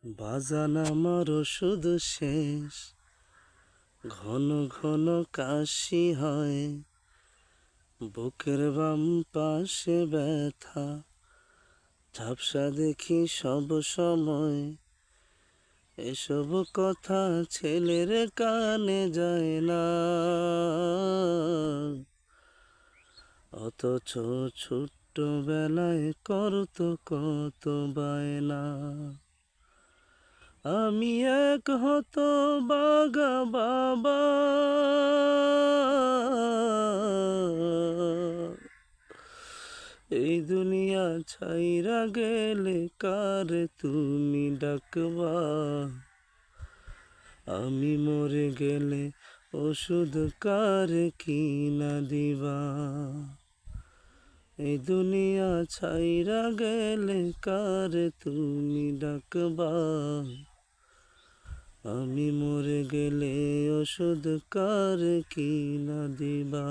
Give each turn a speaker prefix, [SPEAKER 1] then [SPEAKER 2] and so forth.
[SPEAKER 1] বাজান আমার ওষুধ শেষ, ঘন ঘন কাশি হয়, বুকের বাম পাশে ব্যথা, ঝাপসা দেখি সব সময়। এসব কথা ছেলের কানে যায় না, অথচ ছোট্টবেলায় করতো কত বায়না। আমি এক হতভাগা বাবা, এই দুনিয়া ছাইরা গেলে কারে তুমি ডাকবা। আমি মরে গেলে ওষুধ কারে কিনা দিবা। এই দুনিয়া ছাইরা গেলে কারে তুমি ডাকবা। আমি মরে গেলে ওষুধ কারে কিনা দিবা।